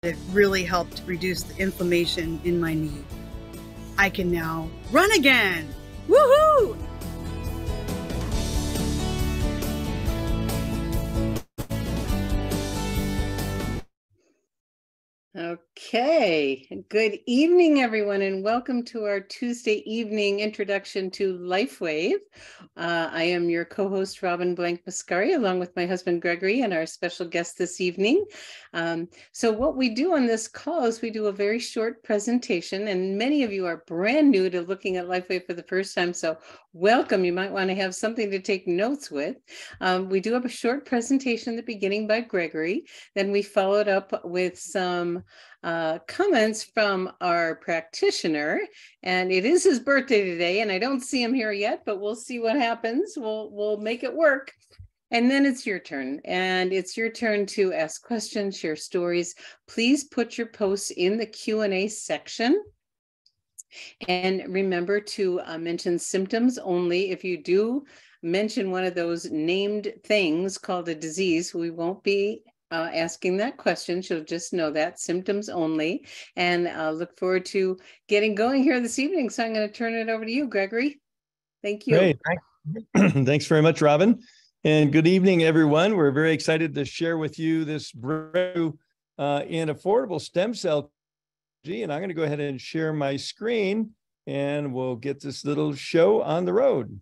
It really helped reduce the inflammation in my knee. I can now run again. Woohoo! Okay, good evening, everyone, and welcome to our Tuesday evening introduction to LifeWave. I am your co-host, Robin Blank-Mascari, along with my husband, Gregory, and our special guest this evening. So what we do on this call is we do a very short presentation, and many of you are brand new to looking at LifeWave for the first time, so welcome. You might want to have something to take notes with. We do have a short presentation at the beginning by Gregory. Then we followed up with some comments from our practitioner, and it is his birthday today, and I don't see him here yet, but we'll see what happens. We'll make it work. And then it's your turn, and it's your turn to ask questions, share stories. Please put your posts in the Q&A section. And remember to mention symptoms only. If you do mention one of those named things called a disease, we won't be asking that question. She'll just know that, symptoms only. And I'll look forward to getting going here this evening. So I'm going to turn it over to you, Gregory. Thank you. Great. Thanks very much, Robin. And good evening, everyone. We're very excited to share with you this breakthrough in affordable stem cell technology. And I'm going to go ahead and share my screen, and we'll get this little show on the road.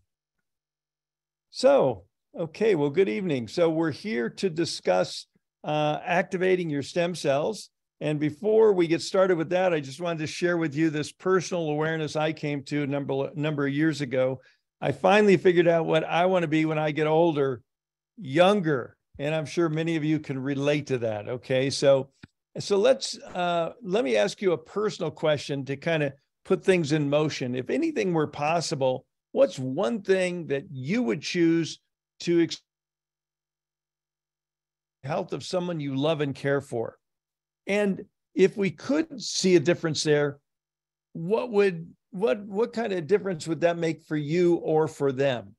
So, okay, well, good evening. So we're here to discuss activating your stem cells. And before we get started with that, I just wanted to share with you this personal awareness I came to a number of years ago. I finally figured out what I want to be when I get older, younger. And I'm sure many of you can relate to that. Okay, so let me ask you a personal question to kind of put things in motion. If anything were possible, what's one thing that you would choose to health of someone you love and care for? And if we could see a difference there, what kind of difference would that make for you or for them?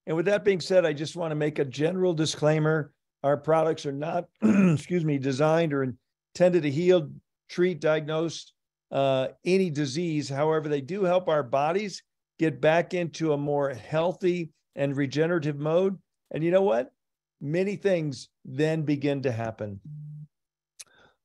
And with that being said, I just want to make a general disclaimer. Our products are not, designed or intended to heal, treat, diagnose any disease. However, they do help our bodies get back into a more healthy and regenerative mode. And you know what? Many things then begin to happen.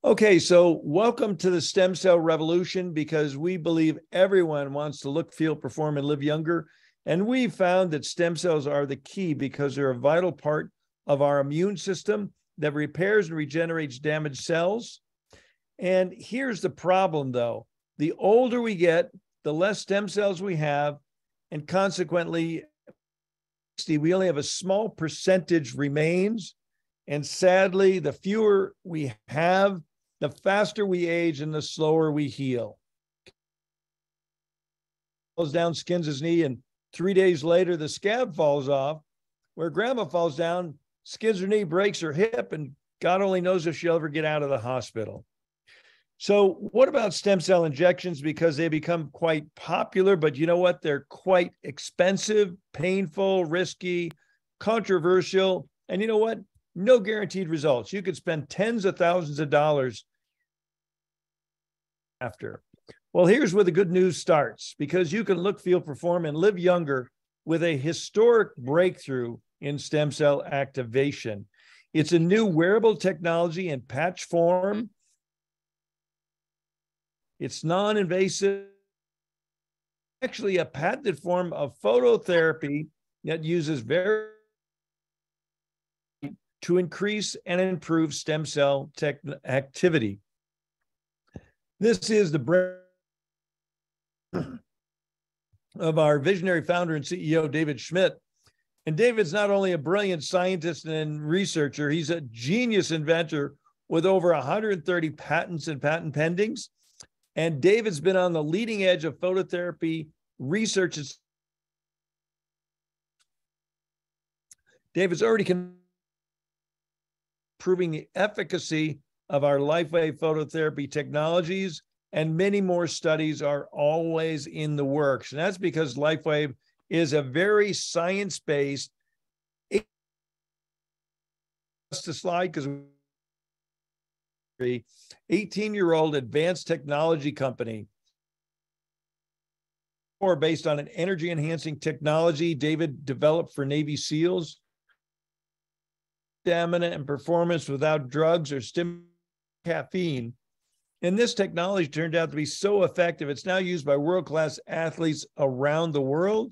Okay, so welcome to the stem cell revolution, because we believe everyone wants to look, feel, perform, and live younger. And we found that stem cells are the key because they're a vital part of our immune system that repairs and regenerates damaged cells. And here's the problem, though. The older we get, the less stem cells we have, and consequently, we only have a small percentage remains. And sadly, the fewer we have, the faster we age and the slower we heal. Falls down, skins his knee, and 3 days later, the scab falls off. Where grandma falls down, skins her knee, breaks her hip, and God only knows if she'll ever get out of the hospital. So what about stem cell injections? Because they become quite popular, but you know what? They're quite expensive, painful, risky, controversial, and you know what? No guaranteed results. You could spend tens of thousands of dollars after. Well, here's where the good news starts, because you can look, feel, perform, and live younger with a historic breakthrough in stem cell activation. It's a new wearable technology in patch form. It's non-invasive, actually a patented form of phototherapy that uses to increase and improve stem cell activity. This is the brain of our visionary founder and CEO, David Schmidt. And David's not only a brilliant scientist and researcher, he's a genius inventor with over 130 patents and patent pendings. And David's been on the leading edge of phototherapy research. David's already proving the efficacy of our LifeWave phototherapy technologies, and many more studies are always in the works. And that's because LifeWave is a very science-based. Just a slide, because 18-year-old advanced technology company. Or based on an energy-enhancing technology David developed for Navy SEALs. Stamina and performance without drugs or caffeine. And this technology turned out to be so effective, it's now used by world-class athletes around the world.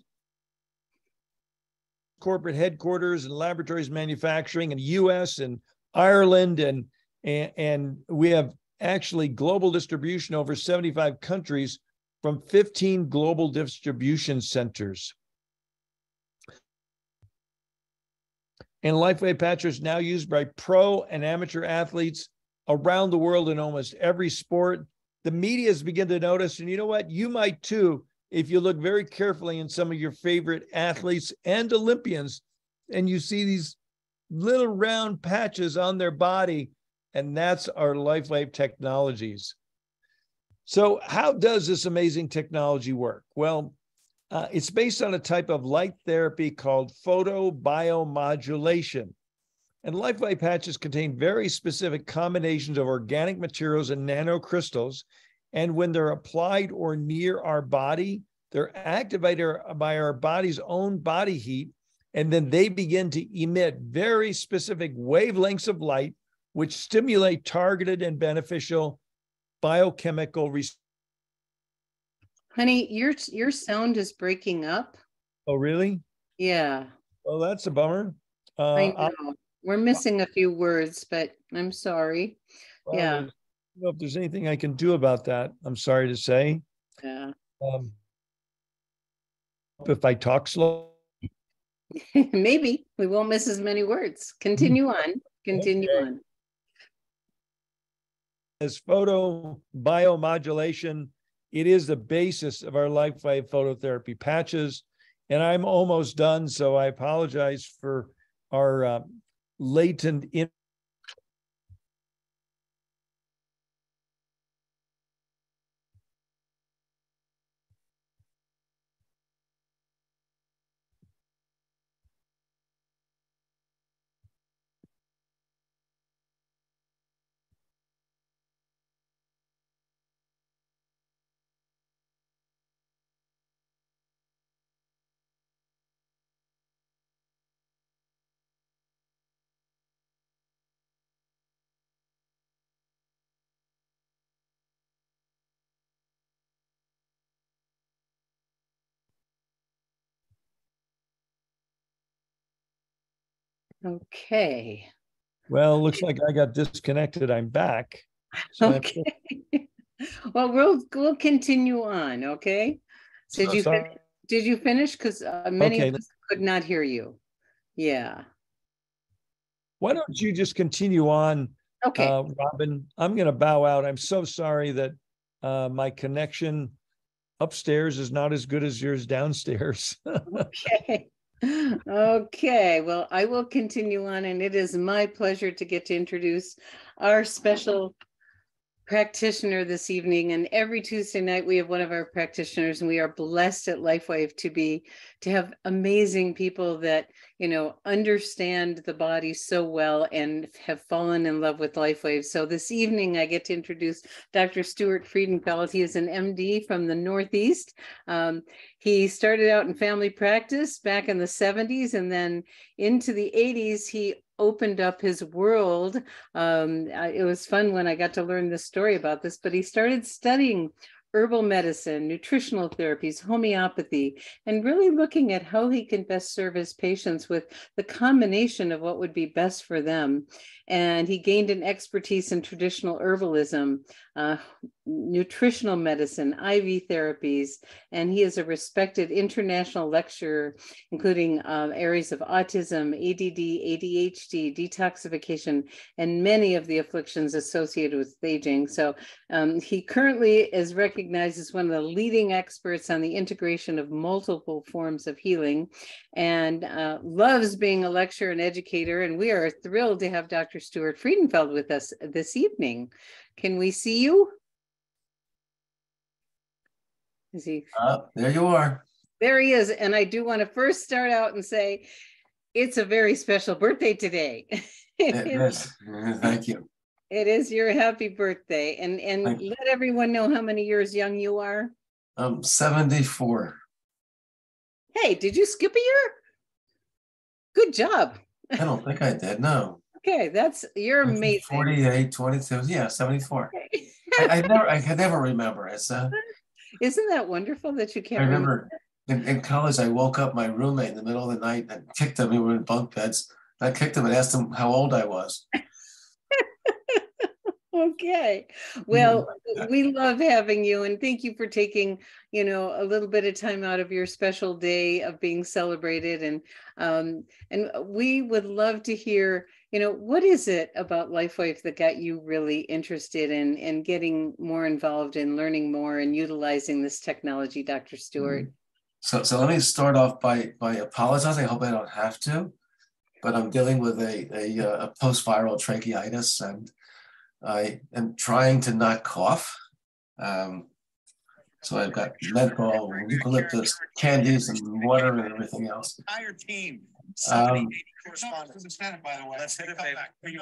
Corporate headquarters and laboratories manufacturing in the US and Ireland, and we have actually global distribution over 75 countries from 15 global distribution centers. And LifeWave patches now used by pro and amateur athletes around the world in almost every sport. The media's begin to notice, and you know what? You might too, if you look very carefully in some of your favorite athletes and Olympians, and you see these little round patches on their body, and that's our LifeWave technologies. So how does this amazing technology work? Well, it's based on a type of light therapy called photobiomodulation. And LifeWave patches contain very specific combinations of organic materials and nanocrystals. And when they're applied or near our body, they're activated by our body's own body heat. And then they begin to emit very specific wavelengths of light, which stimulate targeted and beneficial biochemical responses. Honey, your sound is breaking up. Oh, really? Yeah. Well, that's a bummer. I know. We're missing a few words, but I'm sorry. Well, Yeah. I don't know if there's anything I can do about that. I'm sorry to say. Yeah. If I talk slow. Maybe we won't miss as many words. Continue on. Continue on. As photobiomodulation, it is the basis of our LifeWave phototherapy patches. And I'm almost done, so I apologize for our latent Okay. Well, looks like I got disconnected. I'm back. So okay. Well, we'll continue on. Okay. Did you finish? Because many of us could not hear you. Yeah. Why don't you just continue on? Okay. Robin, I'm going to bow out. I'm so sorry that my connection upstairs is not as good as yours downstairs. Okay. Okay. Well, I will continue on, and it is my pleasure to get to introduce our special practitioner this evening. And every Tuesday night we have one of our practitioners, and we are blessed at LifeWave to have amazing people that understand the body so well and have fallen in love with LifeWave. So this evening I get to introduce Dr. Stuart Freedenfeld. He is an MD from the Northeast. He started out in family practice back in the 70s, and then into the 80s he opened up his world. It was fun when I got to learn this story about this, but he started studying herbal medicine, nutritional therapies, homeopathy, and really looking at how he can best serve his patients with the combination of what would be best for them. And he gained an expertise in traditional herbalism, nutritional medicine, IV therapies, and he is a respected international lecturer, including areas of autism, ADD, ADHD, detoxification, and many of the afflictions associated with aging. So he currently is recognized as one of the leading experts on the integration of multiple forms of healing, and loves being a lecturer and educator. And we are thrilled to have Dr. Stuart Freedenfeld with us this evening. Can we see you? Is he? There you are. There he is. And I do want to first start out and say it's a very special birthday today. It is. Thank you. It is your happy birthday. And let everyone know how many years young you are. I'm 74. Hey, did you skip a year? Good job. I don't think I did, no. Okay, you're amazing. 48, 22, yeah, 74. Okay. I can never remember. Isn't that wonderful that you can't I remember in college, I woke up my roommate in the middle of the night and kicked him. We were in bunk beds. I kicked him and asked him how old I was. Okay. Well, we love having you, and thank you for taking, a little bit of time out of your special day of being celebrated. And we would love to hear, what is it about LifeWave that got you really interested in getting more involved in learning more and utilizing this technology, Dr. Stuart? So let me start off by apologizing. I hope I don't have to, but I'm dealing with a post-viral tracheitis, and I am trying to not cough. So I've got menthol, eucalyptus, candies, and water, and everything else. Entire team. Correspondence. By the way, let's hit it. We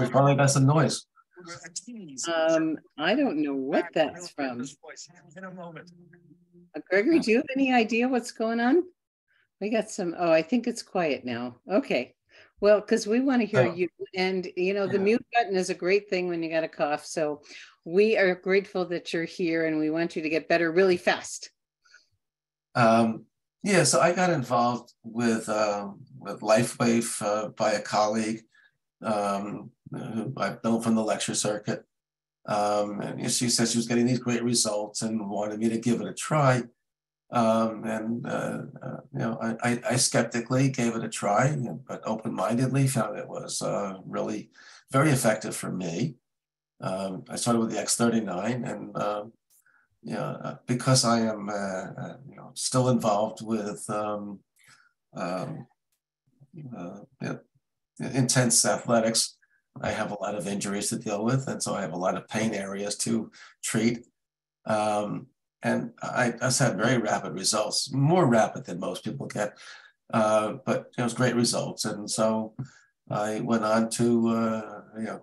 finally got some noise. I don't know what that's from. In a moment. Gregory, do you have any idea what's going on? We got some. Oh, I think it's quiet now. Okay. Well, because we want to hear you. And, the mute button is a great thing when you got a cough. So we are grateful that you're here, and we want you to get better really fast. Yeah, so I got involved with LifeWave by a colleague who I've known from the lecture circuit. And she said she was getting these great results and wanted me to give it a try. I skeptically gave it a try, but open-mindedly found it was really very effective for me. I started with the X39, and because I am still involved with intense athletics, I have a lot of injuries to deal with, and so I have a lot of pain areas to treat. And I just had very rapid results, more rapid than most people get, but it was great results. And so I went on to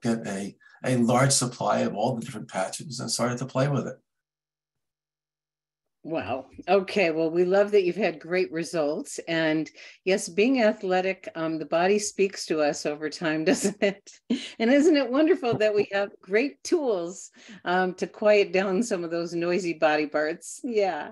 get a large supply of all the different patches and started to play with it. Wow. Okay. Well, we love that you've had great results. And yes, being athletic, the body speaks to us over time, doesn't it? And isn't it wonderful that we have great tools to quiet down some of those noisy body parts? Yeah.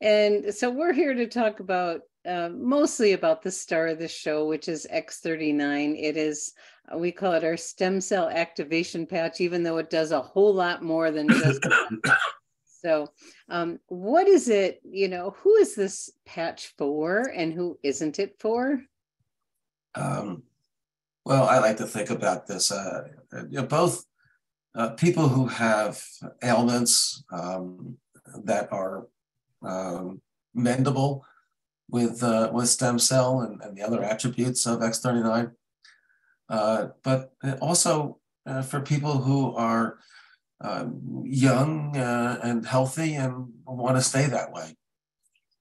And so we're here to talk about mostly about the star of the show, which is X39. It is, we call it our stem cell activation patch, even though it does a whole lot more than just So what is it, who is this patch for and who isn't it for? Well, I like to think about this. Both people who have ailments that are mendable with stem cell and the other attributes of X39, but also for people who are young and healthy and want to stay that way.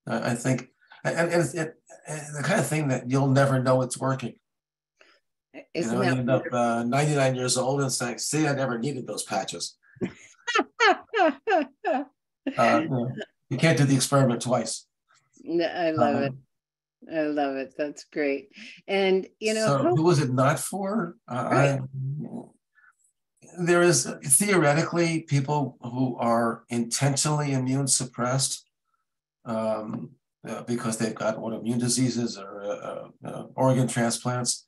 I think, and it's the kind of thing that you'll never know it's working. Isn't you that end up 99 years old and saying, see, I never needed those patches. You can't do the experiment twice. I love it. I love it. That's great. And, so who was it not for? Right. There is theoretically people who are intentionally immune suppressed because they've got autoimmune diseases or organ transplants.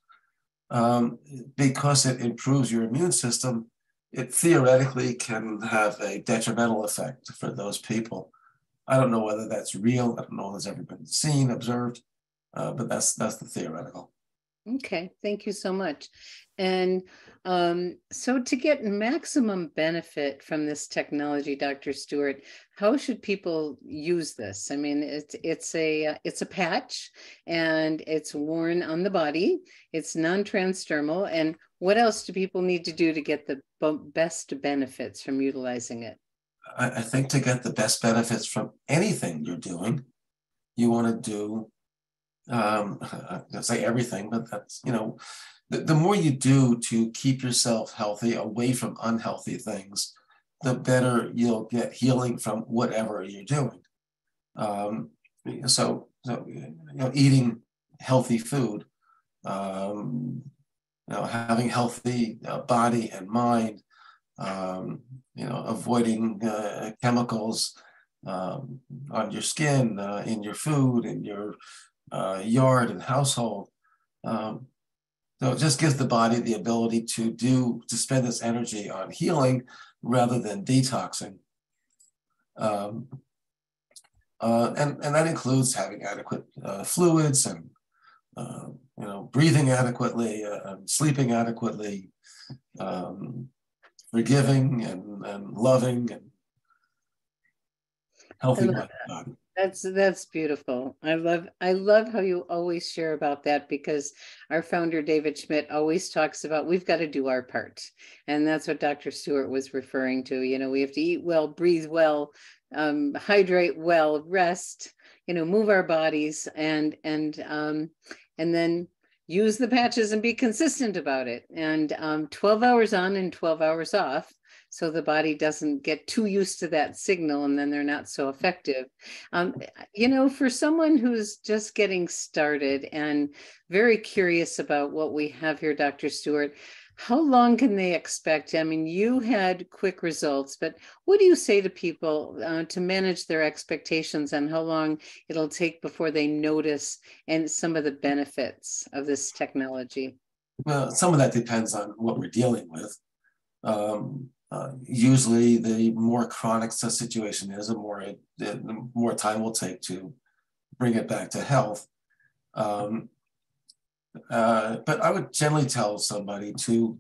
Because it improves your immune system, it theoretically can have a detrimental effect for those people. I don't know whether that's real. I don't know if it's ever been seen, observed, but that's the theoretical. Okay, thank you so much. And so to get maximum benefit from this technology, Dr. Stuart, how should people use this? I mean, it's a patch and it's worn on the body. It's non-transdermal. And what else do people need to do to get the best benefits from utilizing it? I think to get the best benefits from anything you're doing, you want to do I'll say everything, but that's, the more you do to keep yourself healthy away from unhealthy things, the better you'll get healing from whatever you're doing. So eating healthy food, having healthy body and mind, avoiding chemicals on your skin, in your food, in your yard and household. So it just gives the body the ability to spend its energy on healing rather than detoxing. And that includes having adequate fluids and breathing adequately, sleeping adequately, forgiving and loving and healthy mind and body. That's beautiful. I love how you always share about that, because our founder David Schmidt always talks about we've got to do our part, and that's what Dr. Stuart was referring to. We have to eat well, breathe well, hydrate well, rest. Move our bodies, and then use the patches and be consistent about it. And 12 hours on and 12 hours off, so the body doesn't get too used to that signal and then they're not so effective. For someone who's just getting started and very curious about what we have here, Dr. Stuart, how long can they expect? I mean, you had quick results, but what do you say to people to manage their expectations on how long it'll take before they notice and some of the benefits of this technology? Well, some of that depends on what we're dealing with. Usually the more chronic the situation is, the more time will take to bring it back to health. But I would generally tell somebody to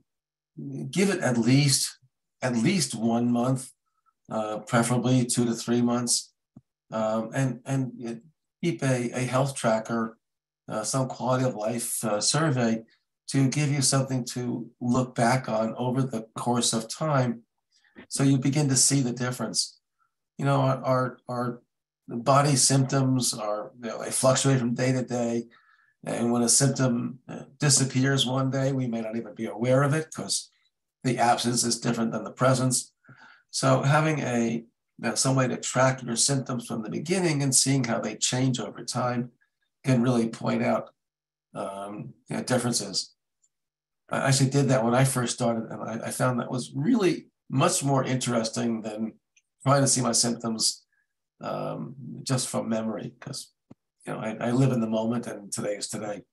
give it at least 1 month, preferably 2 to 3 months, and keep a health tracker, some quality of life survey to give you something to look back on over the course of time, so you begin to see the difference. Our body symptoms they fluctuate from day to day. And when a symptom disappears one day, we may not even be aware of it because the absence is different than the presence. So having some way to track your symptoms from the beginning and seeing how they change over time can really point out differences. I actually did that when I first started, and I found that was really much more interesting than trying to see my symptoms just from memory, because I live in the moment, and today is today.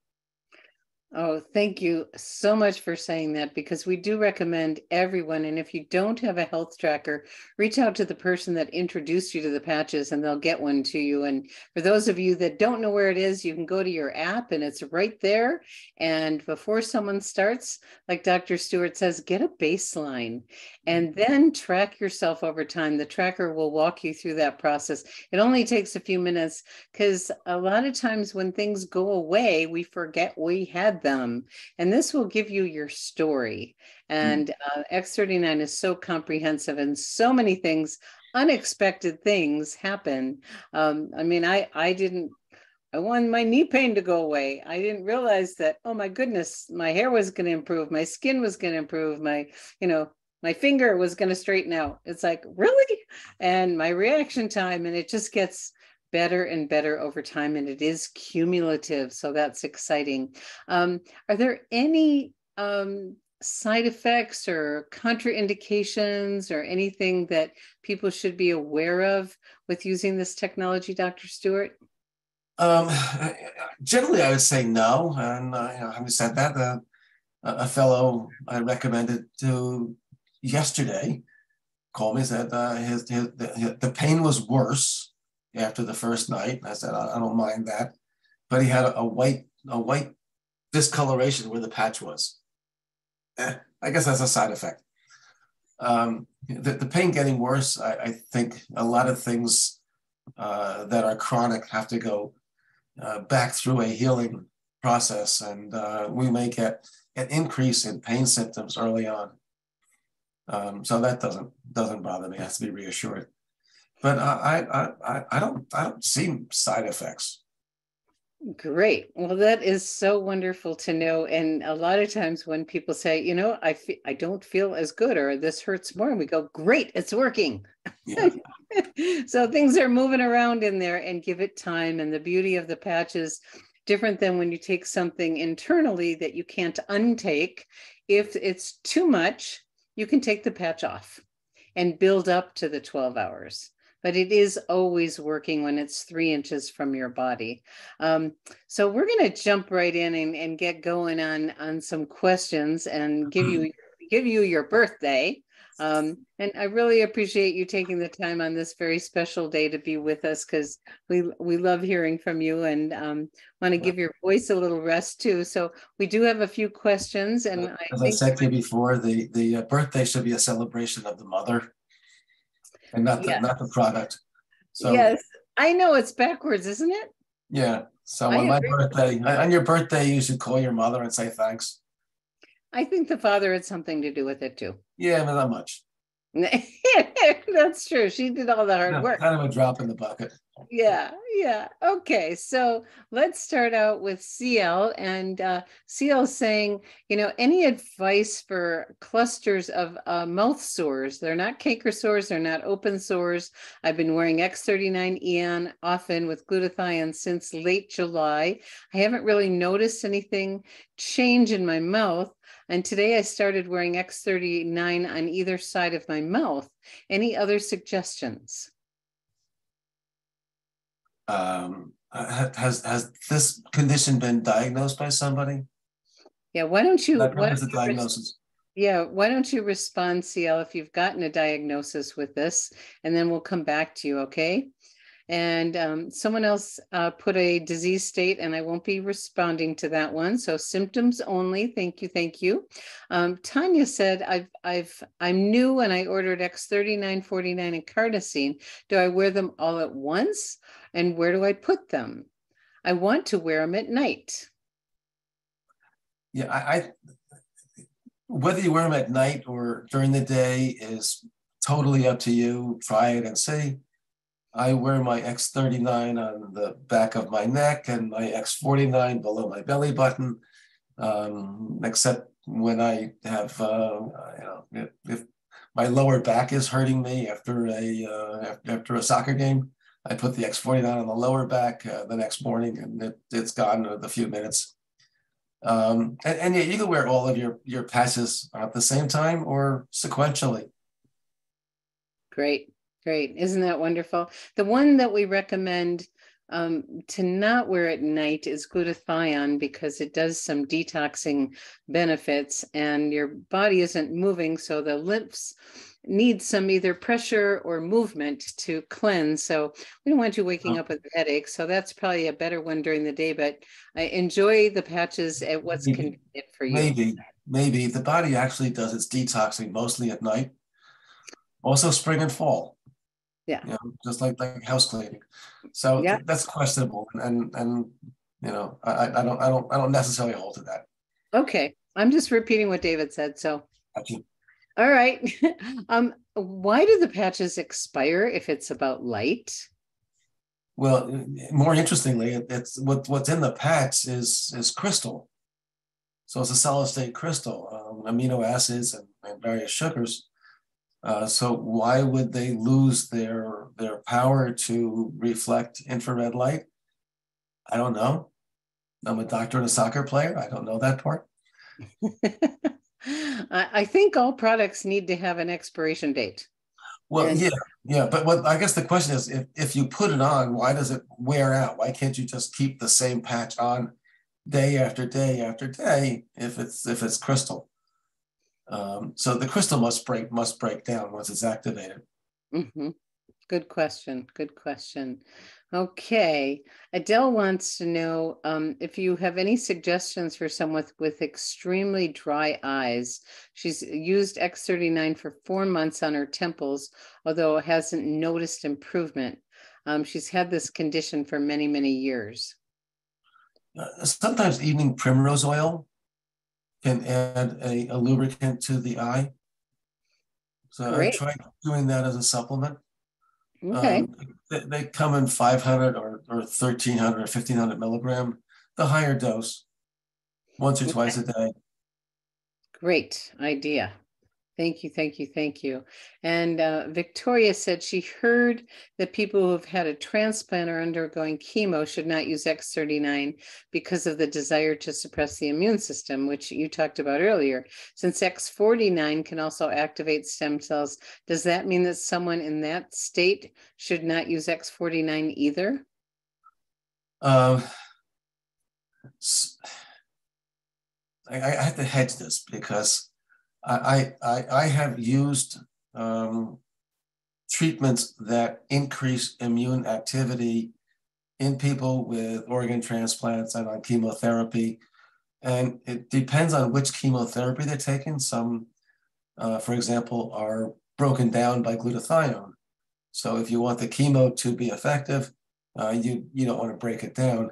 Oh, thank you so much for saying that, because we do recommend everyone. And if you don't have a health tracker, reach out to the person that introduced you to the patches and they'll get one to you. And for those of you that don't know where it is, you can go to your app and it's right there. And before someone starts, like Dr. Stuart says, get a baseline and then track yourself over time. The tracker will walk you through that process. It only takes a few minutes, because a lot of times when things go away, we forget we had them, and this will give you your story. And X39 is so comprehensive, and so many things, unexpected things happen. I want my knee pain to go away. I didn't realize that, oh my goodness, my hair was going to improve, my skin was going to improve, my finger was going to straighten out. It's like, really? And my reaction time, and it just gets better and better over time, and it is cumulative. So that's exciting. Are there any side effects or contraindications or anything that people should be aware of with using this technology, Dr. Stuart? Generally, I would say no. And having said that, a fellow I recommended to yesterday called me, said the pain was worse after the first night. I said, I don't mind that, but he had a white discoloration where the patch was. I guess that's a side effect. The pain getting worse, I think a lot of things that are chronic have to go back through a healing process, and we may get an increase in pain symptoms early on. So that doesn't bother me. I have to be reassured. But I don't see side effects. Great. Well, that is so wonderful to know. And a lot of times when people say, I don't feel as good, or this hurts more, and we go, great, it's working. Yeah. So things are moving around in there, and give it time. And the beauty of the patch is different than when you take something internally that you can't untake. If it's too much, you can take the patch off and build up to the 12 hours. But it is always working when it's 3 inches from your body. So we're going to jump right in and get going on some questions and give you your birthday. And I really appreciate you taking the time on this very special day to be with us, because we love hearing from you, and want to give your voice a little rest too. So we do have a few questions, and As I said to you before, the birthday should be a celebration of the mother, and not the product. So yes, I know it's backwards, isn't it? yeah. So on my birthday, on your birthday, you should call your mother and say thanks. I think the father had something to do with it too. Yeah, but not much. That's true. She did all the hard work. Kind of a drop in the bucket. Yeah. Okay, so let's start out with CL, and CL saying, any advice for clusters of mouth sores? They're not canker sores, they're not open sores. I've been wearing X39 Eon often with glutathione since late July. I haven't really noticed anything change in my mouth. And today I started wearing X39 on either side of my mouth. Any other suggestions? Has this condition been diagnosed by somebody? Yeah, why don't you? What is the diagnosis? Why don't you respond, CL, if you've gotten a diagnosis with this, and then we'll come back to you, okay? And someone else put a disease state, and I won't be responding to that one. So symptoms only. Thank you. Tanya said, I'm new and I ordered X39, 49, and carnosine. Do I wear them all at once? And where do I put them? I want to wear them at night. Yeah, I whether you wear them at night or during the day is totally up to you. Try it and see. I wear my X39 on the back of my neck and my X49 below my belly button, except when I have, if my lower back is hurting me after a soccer game, I put the X49 on the lower back the next morning, and it's gone in a few minutes. And yeah, you can wear all of your patches at the same time or sequentially. Great. Isn't that wonderful? The one that we recommend to not wear at night is glutathione, because it does some detoxing benefits and your body isn't moving. So the lymphs need some either pressure or movement to cleanse. So we don't want you waking up with a headache. So that's probably a better one during the day, but I enjoy the patches at what's convenient for you. Maybe the body actually does its detoxing mostly at night. Also spring and fall. Yeah. Just like house cleaning. So that's questionable. And I don't necessarily hold to that. Okay. I'm just repeating what David said. So Thank you. All right. Why do the patches expire if it's about light? Well, more interestingly, it's what's in the patch is crystal. So it's a solid state crystal, amino acids and various sugars. So why would they lose their power to reflect infrared light? I don't know. I'm a doctor and a soccer player. I don't know that part. I think all products need to have an expiration date. Well, yeah. But what I guess the question is, if you put it on, why does it wear out? Why can't you just keep the same patch on day after day after day if it's crystal? So the crystal must break down once it's activated. Mm-hmm. Good question. Okay. Adele wants to know if you have any suggestions for someone with extremely dry eyes. She's used X39 for 4 months on her temples, although hasn't noticed improvement. She's had this condition for many, many years. Sometimes evening primrose oil can add a lubricant to the eye. So Great. I tried doing that as a supplement. Okay. They come in 500 or 1300 or 1500 milligram, the higher dose, once or twice a day. Great idea. Thank you, thank you, thank you. And Victoria said she heard that people who have had a transplant or undergoing chemo should not use X39 because of the desire to suppress the immune system, which you talked about earlier. Since X49 can also activate stem cells, does that mean that someone in that state should not use X49 either? I have to hedge this because I have used treatments that increase immune activity in people with organ transplants and on chemotherapy. And it depends on which chemotherapy they're taking. Some, for example, are broken down by glutathione. So if you want the chemo to be effective, you don't want to break it down.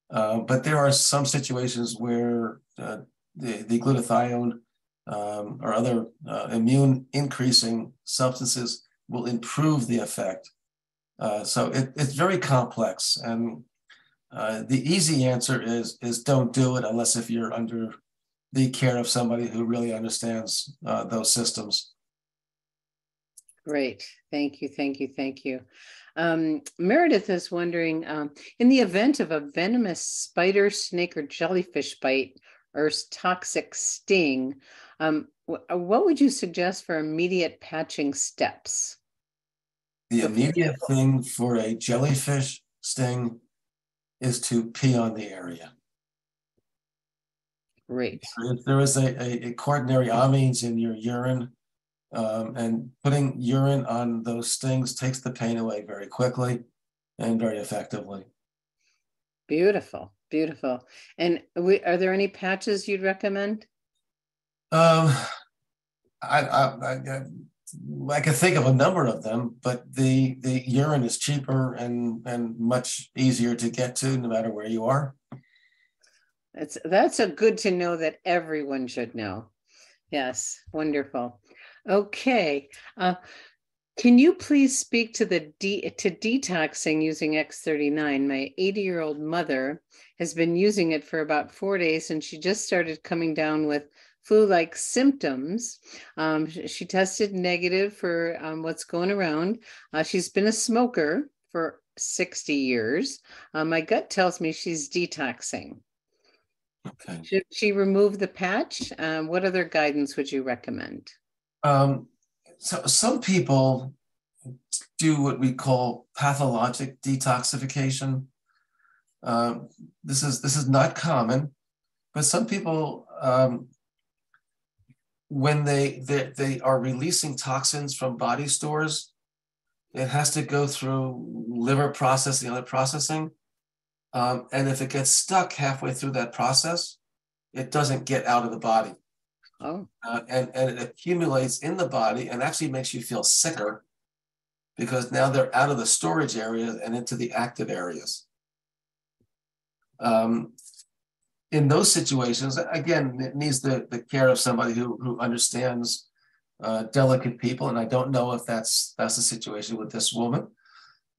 But there are some situations where the glutathione or other immune increasing substances will improve the effect. So it's very complex, and the easy answer is don't do it unless if you're under the care of somebody who really understands those systems. Great. Thank you. Thank you. Thank you. Meredith is wondering, in the event of a venomous spider, snake, or jellyfish bite or toxic sting, what would you suggest for immediate patching steps? The immediate thing for a jellyfish sting is to pee on the area. Great. If there is a quaternary amines in your urine, and putting urine on those stings takes the pain away very quickly and very effectively. Beautiful, beautiful. And are there any patches you'd recommend? I can think of a number of them, but the urine is cheaper and much easier to get to no matter where you are. That's a good to know that everyone should know. Yes, wonderful. Okay. Can you please speak to detoxing using X39? My 80-year-old mother has been using it for about 4 days, and she just started coming down with flu-like symptoms. She tested negative for what's going around. She's been a smoker for 60 years. My gut tells me she's detoxing. Okay. Should she remove the patch? What other guidance would you recommend? So some people do what we call pathologic detoxification. This is not common, but some people, when they are releasing toxins from body stores, it has to go through liver processing, other processing. And if it gets stuck halfway through that process, it doesn't get out of the body. Oh. And it accumulates in the body and actually makes you feel sicker because now they're out of the storage area and into the active areas. In those situations, again, it needs the care of somebody who understands delicate people. And I don't know if that's the situation with this woman.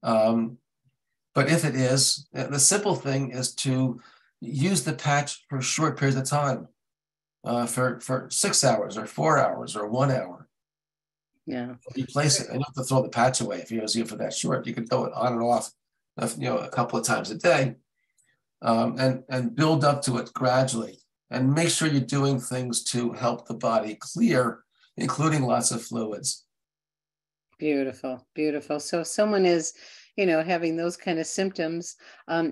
But if it is, the simple thing is to use the patch for short periods of time, for 6 hours or 4 hours or 1 hour. Yeah. Replace it. And you don't have to throw the patch away if you're using it for that short. You can throw it on and off, a couple of times a day, and build up to it gradually. And make sure you're doing things to help the body clear, including lots of fluids. Beautiful, beautiful. So if someone is, having those kind of symptoms,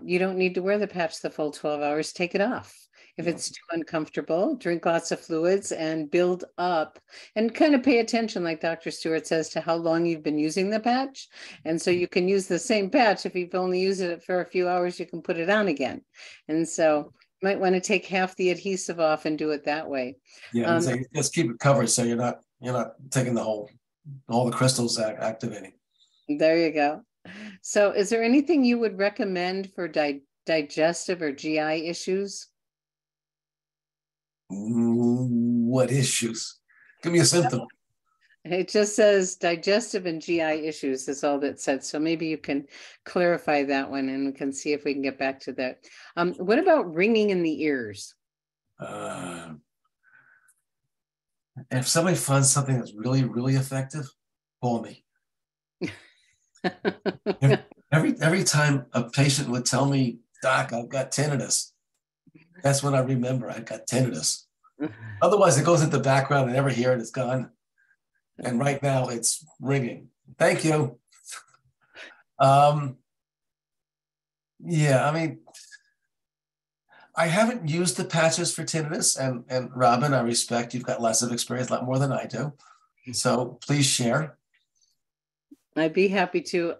you don't need to wear the patch the full 12 hours. Take it off. If it's too uncomfortable, drink lots of fluids and build up and kind of pay attention, like Dr. Stewart says, to how long you've been using the patch. And so you can use the same patch. If you've only used it for a few hours, you can put it on again. And so you might want to take half the adhesive off and do it that way. Yeah, so just keep it covered so you're not taking all the crystals activating. There you go. So is there anything you would recommend for digestive or GI issues? What issues? Give me a symptom. It just says digestive and GI issues is all that said. So maybe you can clarify that one and we can see if we can get back to that. What about ringing in the ears? If somebody finds something that's really, really effective, call me. Every time a patient would tell me, Doc, I've got tinnitus, that's when I remember I got tinnitus. Otherwise, it goes into the background. I never hear it. It's gone. And right now, it's ringing. Thank you. Yeah, I mean, I haven't used the patches for tinnitus, and Robin, I respect you've got lots of experience, a lot more than I do. So please share. I'd be happy to.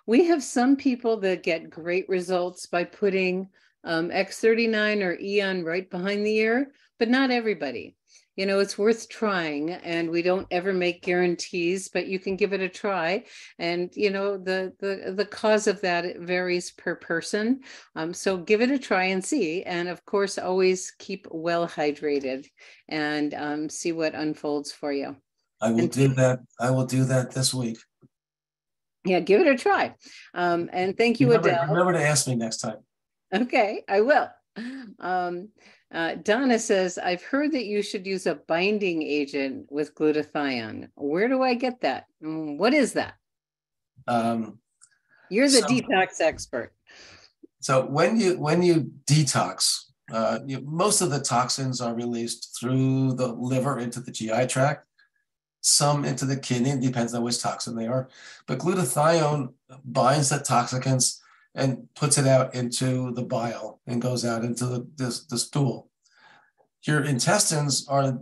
We have some people that get great results by putting X39 or Eon right behind the ear, but not everybody. You know, it's worth trying, and we don't ever make guarantees, but you can give it a try. And, you know, the cause of that, it varies per person. So give it a try and see. And of course, always keep well hydrated and see what unfolds for you. I will do that. I will do that this week. Yeah, give it a try. And thank you, Adele. Remember to ask me next time. Okay, I will. Donna says, I've heard that you should use a binding agent with glutathione. Where do I get that? What is that? You're the detox expert. So when you detox, most of the toxins are released through the liver into the GI tract, some into the kidney, it depends on which toxin they are. But glutathione binds the toxicants and puts it out into the bile and goes out into the stool. Your intestines are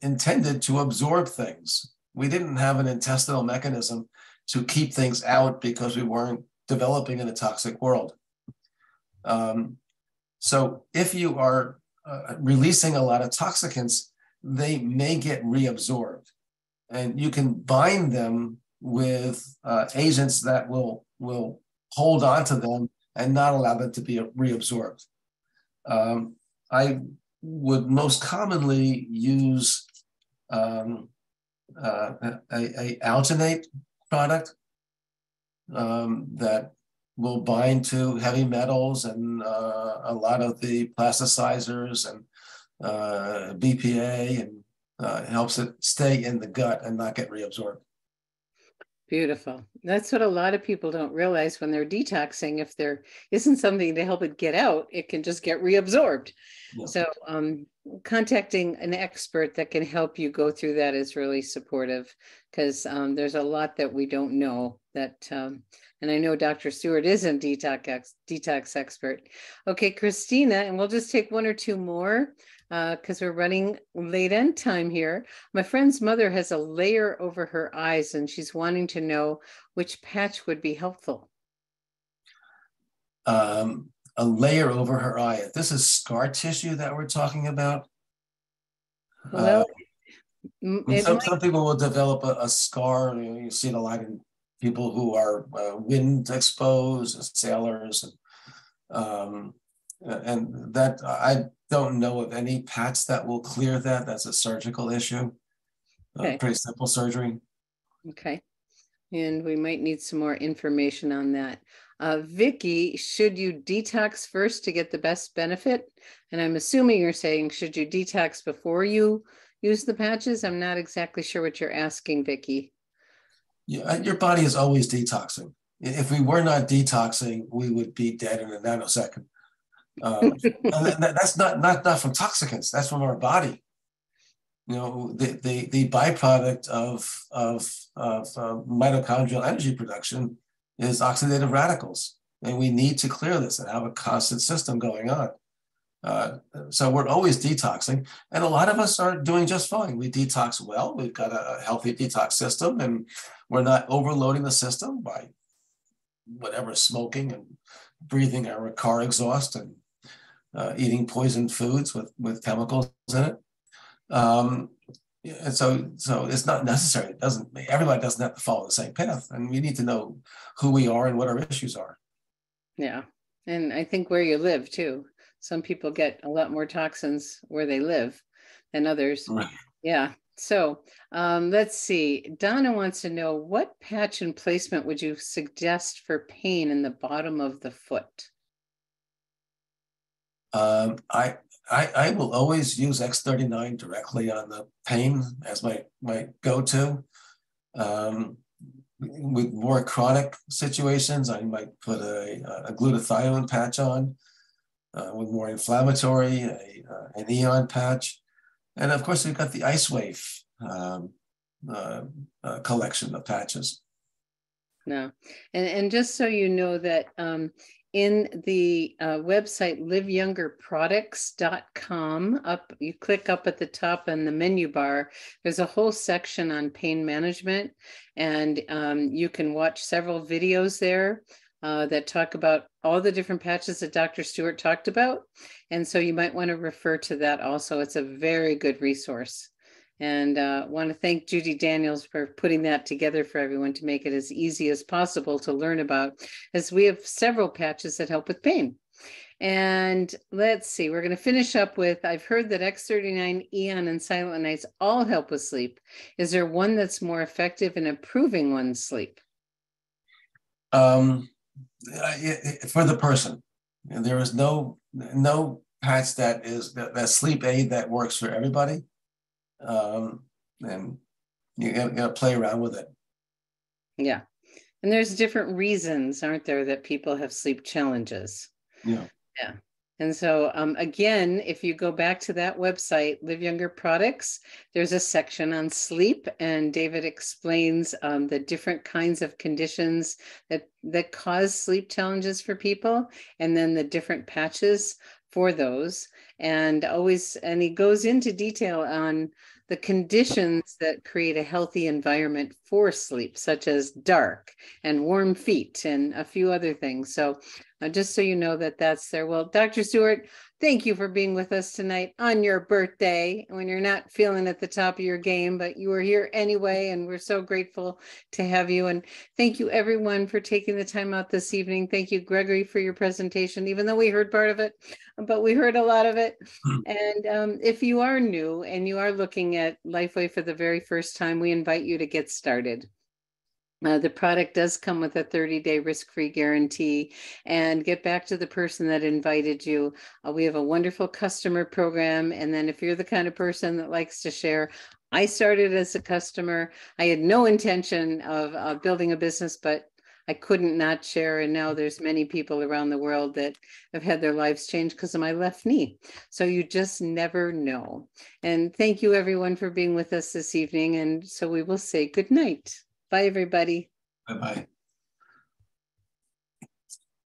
intended to absorb things. We didn't have an intestinal mechanism to keep things out because we weren't developing in a toxic world. So if you are releasing a lot of toxicants, they may get reabsorbed. And you can bind them with agents that will hold on to them and not allow them to be reabsorbed. I would most commonly use a alginate product that will bind to heavy metals and a lot of the plasticizers and BPA, and helps it stay in the gut and not get reabsorbed. Beautiful. That's what a lot of people don't realize when they're detoxing. If there isn't something to help it get out, it can just get reabsorbed. Yeah. So contacting an expert that can help you go through that is really supportive, because there's a lot that we don't know that, and I know Dr. Stuart isn't detox expert. Okay, Christina, and we'll just take one or two more because we're running late end time here. My friend's mother has a layer over her eyes and she's wanting to know which patch would be helpful. A layer over her eye. If this is scar tissue that we're talking about, well, some people will develop a scar. You see it a lot in people who are wind exposed, sailors, and that I don't know of any patch that will clear that. That's a surgical issue. Okay. Pretty simple surgery. Okay. And we might need some more information on that. Vicky, should you detox first to get the best benefit? And I'm assuming you're saying, should you detox before you use the patches? I'm not exactly sure what you're asking, Vicky. Yeah, your body is always detoxing. If we were not detoxing, we would be dead in a nanosecond. And that's not from toxicants. That's from our body. You know, the byproduct of mitochondrial energy production is oxidative radicals, and we need to clear this and have a constant system going on. So we're always detoxing, and a lot of us are doing just fine. We detox well. We've got a healthy detox system, and we're not overloading the system by whatever, smoking and breathing our car exhaust and eating poisoned foods with chemicals in it. And so it's not necessary. Everybody doesn't have to follow the same path, and we need to know who we are and what our issues are. Yeah, and I think where you live too. Some people get a lot more toxins where they live than others. Right. Yeah. So let's see. Donna wants to know, what patch and placement would you suggest for pain in the bottom of the foot? I will always use X39 directly on the pain as my go-to. With more chronic situations, I might put a glutathione patch on. With more inflammatory, an Eon patch. And of course, we've got the Ice Wave collection of patches. No, and just so you know that in the website liveyoungerproducts.com, you click up at the top in the menu bar, there's a whole section on pain management, and you can watch several videos there that talk about all the different patches that Dr. Stuart talked about. And so you might want to refer to that also. It's a very good resource. And want to thank Judy Daniels for putting that together for everyone to make it as easy as possible to learn about, as we have several patches that help with pain. And let's see, we're going to finish up with, I've heard that X39, Eon, and Silent Nights all help with sleep. Is there one that's more effective in improving one's sleep? For the person, there is no patch that is that sleep aid that works for everybody. And you gotta play around with it. Yeah. And there's different reasons, aren't there, that people have sleep challenges? Yeah. Yeah. And so again, if you go back to that website, Live Younger Products, there's a section on sleep, and David explains the different kinds of conditions that cause sleep challenges for people, and then the different patches for those. And he goes into detail on the conditions that create a healthy environment for sleep, such as dark and warm feet and a few other things. So just so you know that that's there. Well, Dr. Stuart, thank you for being with us tonight on your birthday, when you're not feeling at the top of your game, but you were here anyway, and we're so grateful to have you. And thank you, everyone, for taking the time out this evening. Thank you, Gregory, for your presentation, even though we heard part of it, but we heard a lot of it. And if you are new and you are looking at LifeWave for the very first time, we invite you to get started. The product does come with a 30-day risk-free guarantee, and get back to the person that invited you. We have a wonderful customer program. And then if you're the kind of person that likes to share, I started as a customer. I had no intention of building a business, but I couldn't not share. And now there's many people around the world that have had their lives changed because of my left knee. So you just never know. And thank you, everyone, for being with us this evening. And so we will say good night. Bye, everybody. Bye-bye.